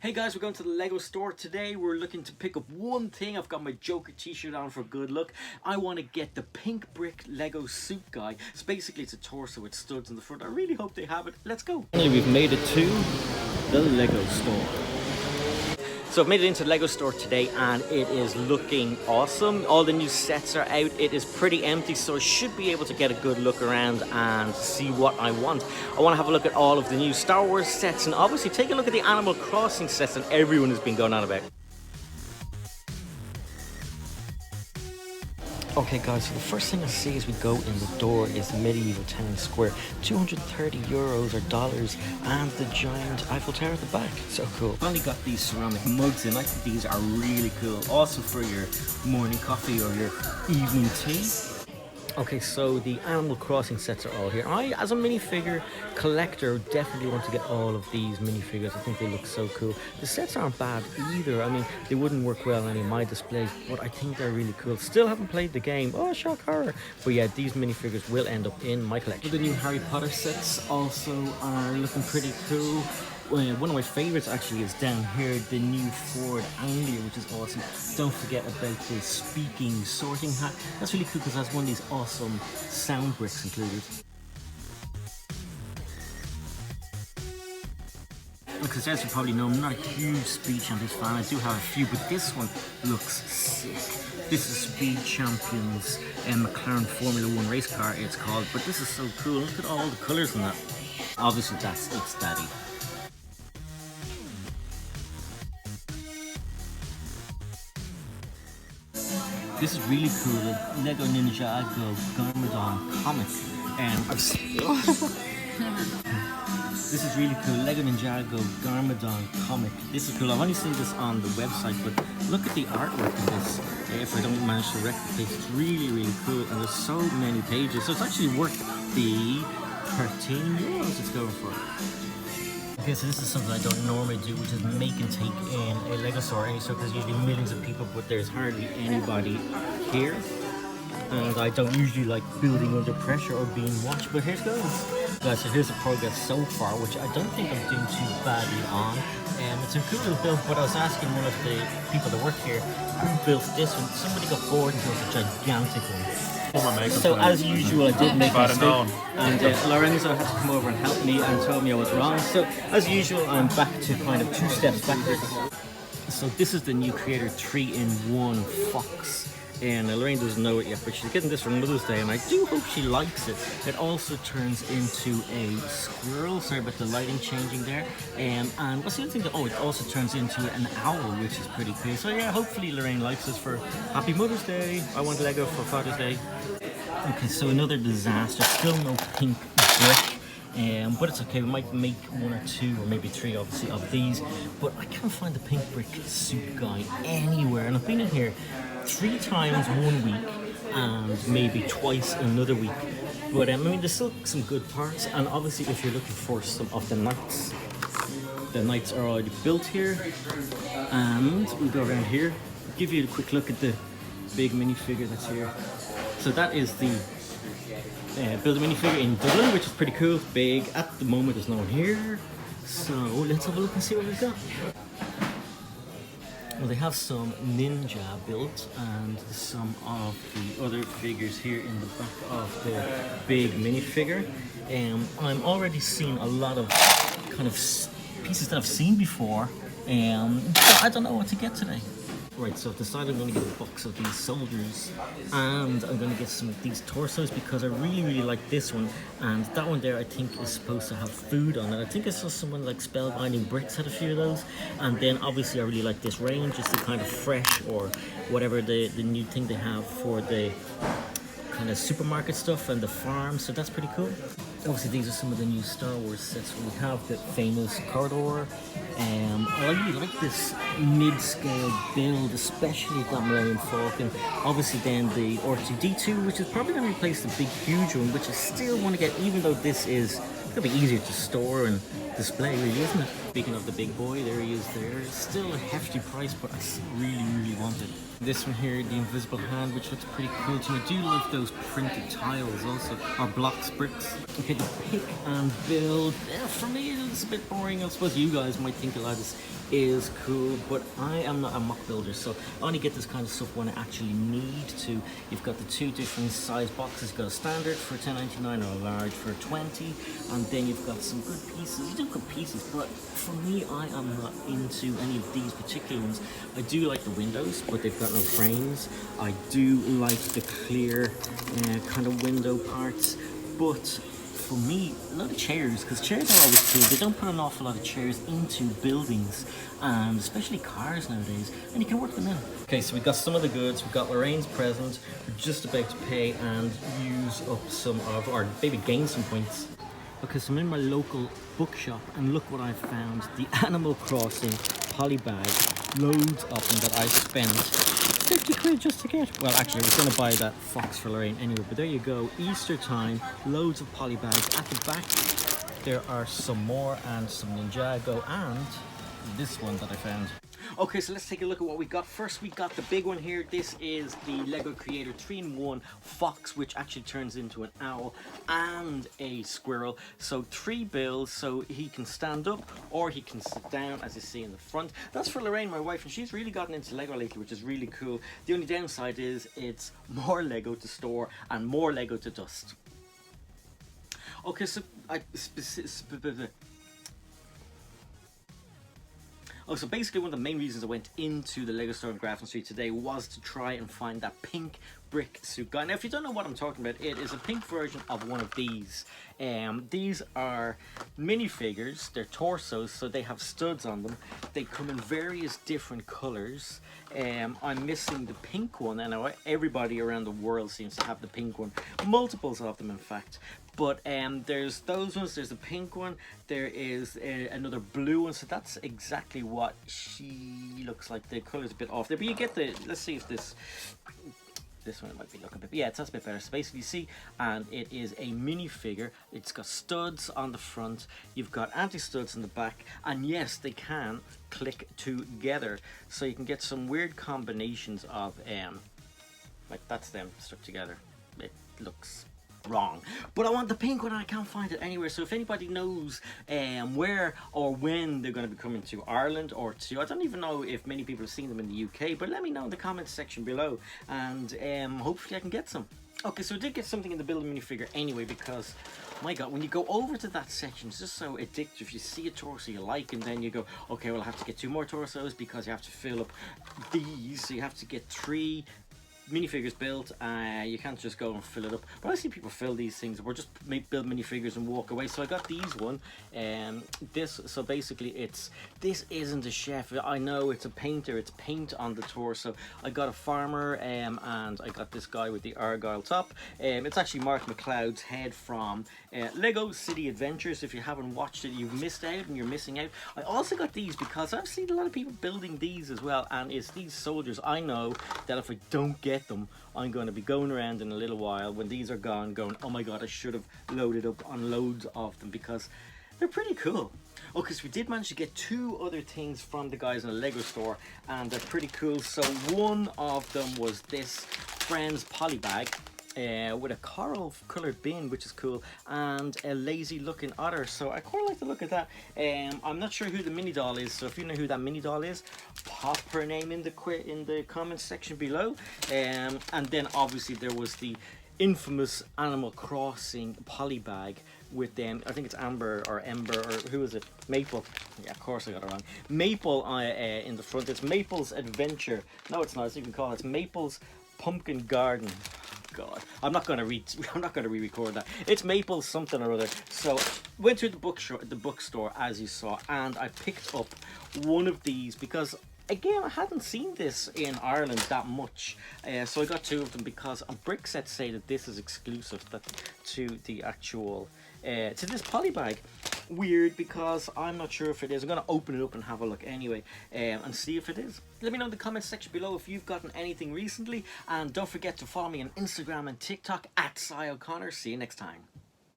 Hey guys, we're going to the Lego store today. We're looking to pick up one thing. I've got my Joker t-shirt on for good luck. I want to get the pink brick Lego suit guy. So basically it's a torso with studs in the front. I really hope they have it. Let's go. Finally, we've made it to the Lego store. So I've made it into the Lego store today and it is looking awesome. All the new sets are out. It is pretty empty, so I should be able to get a good look around and see what I want. I want to have a look at all of the new Star Wars sets and obviously take a look at the Animal Crossing sets that everyone has been going on about. Okay guys, so the first thing I see as we go in the door is Medieval Town Square. 230 euros or dollars and the giant Eiffel Tower at the back. So cool. Finally got these ceramic mugs in. I think these are really cool. Also for your morning coffee or your evening tea. Okay, so the Animal Crossing sets are all here. I, as a minifigure collector, definitely want to get all of these minifigures. I think they look so cool. The sets aren't bad either. I mean, they wouldn't work well on any of my displays, but I think they're really cool. Still haven't played the game. Oh, shock horror. But yeah, these minifigures will end up in my collection. The new Harry Potter sets also are looking pretty cool. One of my favorites actually is down here, the new Ford Anglia, which is awesome. Don't forget about the speaking sorting hat. That's really cool because it has one of these awesome sound bricks included. Because as you probably know, I'm not a huge Speed Champions fan. I do have a few, but this one looks sick. This is Speed Champions McLaren Formula 1 race car, it's called. But this is so cool. Look at all the colours in that. Obviously, that's its daddy. This is really cool, the Lego Ninjago Garmadon comic. I've seen This is really cool, Lego Ninjago Garmadon comic. This is cool. I've only seen this on the website, but look at the artwork in this. If I don't manage to replicate, it's really, really cool, and there's so many pages. So it's actually worth the 13 euros it's going for. Okay, so this is something I don't normally do, which is make and take in a Lego store. So there's usually millions of people, but there's hardly anybody here. And I don't usually like building under pressure or being watched, but here goes. Guys, so here's the progress so far, which I don't think I'm doing too badly on. It's a cool little build, but I was asking one of the people that work here, who built this one? Somebody got bored and built a gigantic one. So as usual, I did make a mistake, and Lorenzo had to come over and help me and told me I was wrong. So as usual, I'm back to kind of 2 steps backwards. So this is the new Creator 3-in-1 Fox. And Lorraine doesn't know it yet, but she's getting this for Mother's Day, and I do hope she likes it. It also turns into a squirrel. Sorry about the lighting changing there. And what's the other thing? Oh, it also turns into an owl, which is pretty cool. So yeah, hopefully Lorraine likes this for Happy Mother's Day. I want Lego for Father's Day. Okay, so another disaster. Still no pink brick. But it's okay, we might make 1 or 2 or maybe 3 obviously of these, but I can't find the pink brick suit guy anywhere, and I've been in here 3 times 1 week and maybe twice another week. But I mean, there's still some good parts, and obviously if you're looking for some of the knights are already built here. And we'll go around here, give you a quick look at the big minifigure that's here. So that is the build a minifigure in Dublin, which is pretty cool. Big. At the moment there's no one here, so let's have a look and see what we've got. Well, they have some Ninja built and some of the other figures here in the back of the big minifigure. I'm already seeing a lot of kind of pieces that I've seen before, so I don't know what to get today. Right, so I've decided I'm going to get a box of these soldiers, and I'm going to get some of these torsos because I really, really like this one, and that one there I think is supposed to have food on it. I think I saw someone like Spellbinding Bricks had a few of those, and then obviously I really like this range. It's the kind of fresh or whatever the new thing they have for the kind of supermarket stuff and the farm, so that's pretty cool. Obviously these are some of the new Star Wars sets. We have the famous Corridor. I really like this mid-scale build, especially that Millennium Falcon. Obviously then the R2-D2, which is probably going to replace the big huge one, which I still want to get, even though this is going to be easier to store and display, really, isn't it? Speaking of the big boy, there he is there. Still a hefty price, but I still really want it. This one here, the invisible hand, which looks pretty cool to me. I do like those printed tiles also, or blocks, bricks. Okay, the pick and build. For me, it's a bit boring. I suppose you guys might think a lot of this is cool, but I am not a mock builder, so I only get this kind of stuff when I actually need to. You've got the two different size boxes. You've got a standard for $10.99 or a large for $20, and then you've got some good pieces. You do good pieces, but for me, I am not into any of these particular ones. I do like the windows, but they've got no frames. I do like the clear kind of window parts, but for me, a lot of chairs, because chairs are always cool. They don't put an awful lot of chairs into buildings, and especially cars nowadays, and you can work them in. Okay, so we got some of the goods. We got Lorraine's present. We're just about to pay and use up some of, or maybe gain some points. Okay, so I'm in my local bookshop, and look what I found. The Animal Crossing poly bag, loads of them that I spent 50 quid just to get. Well, actually, I was going to buy that fox for Lorraine anyway, but there you go. Easter time, loads of poly bags. At the back, there are some more, and some Ninjago, and this one that I found. Okay, so let's take a look at what we got. First, we got the big one here. This is the Lego Creator 3-in-1 Fox, which actually turns into an owl and a squirrel. So 3 builds, so he can stand up or he can sit down, as you see in the front. That's for Lorraine, my wife, and she's really gotten into Lego lately, which is really cool. The only downside is it's more Lego to store and more Lego to dust. Okay, so so basically one of the main reasons I went into the Lego store in Grafton Street today was to try and find that pink brick suit guy. Now, if you don't know what I'm talking about, it is a pink version of one of these. These are minifigures. They're torsos, so they have studs on them. They come in various different colors. I'm missing the pink one, and everybody around the world seems to have the pink one. Multiples of them, in fact. But there's those ones, there's a pink one, there is another blue one, so that's exactly what she looks like. The colour's a bit off there, but you get the, let's see if this one it might be looking a bit, yeah, that's a bit better. So basically you see, and it is a minifigure. It's got studs on the front, you've got anti-studs in the back, and yes, they can click together. So you can get some weird combinations of, like that's them stuck together. It looks wrong, but I want the pink one and I can't find it anywhere. So if anybody knows where or when they're going to be coming to Ireland, or to, I don't even know if many people have seen them in the UK, but let me know in the comments section below, and hopefully I can get some. Okay, so I did get something in the build minifigure anyway, because my god, when you go over to that section, it's just so addictive. You see a torso you like, and then you go, okay, well I have to get 2 more torsos because you have to fill up these, so you have to get 3 minifigures built. You can't just go and fill it up, but I see people fill these things or just build minifigures and walk away. So I got these one, this, so basically this isn't a chef. I know it's a painter, it's paint on the torso. I got a farmer, and I got this guy with the Argyle top. It's actually Mark McLeod's head from Lego City Adventures. If you haven't watched it, you've missed out, and you're missing out. I also got these because I've seen a lot of people building these as well, and it's these soldiers. I know that if I don't get them, I'm going to be going around in a little while when these are gone going, oh my god, I should have loaded up on loads of them, because they're pretty cool. Okay, so we did manage to get 2 other things from the guys in the Lego store, and they're pretty cool. So one of them was this Friends poly bag with a coral colored bin, which is cool, and a lazy looking otter. So I quite like the look of that. I'm not sure who the mini doll is, so if you know who that mini doll is, pop her name in the comments section below. And then obviously there was the infamous Animal Crossing poly bag with them. I think it's Amber or Ember, or who is it? Maple. Yeah, of course I got it wrong. Maple in the front. It's Maple's Adventure. No, it's not. As you can call it, it's Maple's Pumpkin Garden. God, I'm not gonna re-record that. It's Maple something or other. So went to the bookstore as you saw, and I picked up one of these because, again, I hadn't seen this in Ireland that much. So I got 2 of them because on Brickset say that this is exclusive to the actual to this poly bag. Weird, because I'm not sure if it is. I'm going to open it up and have a look anyway, and see if it is. Let me know in the comments section below if you've gotten anything recently, and don't forget to follow me on Instagram and TikTok at Cy O'Connor. See you next time.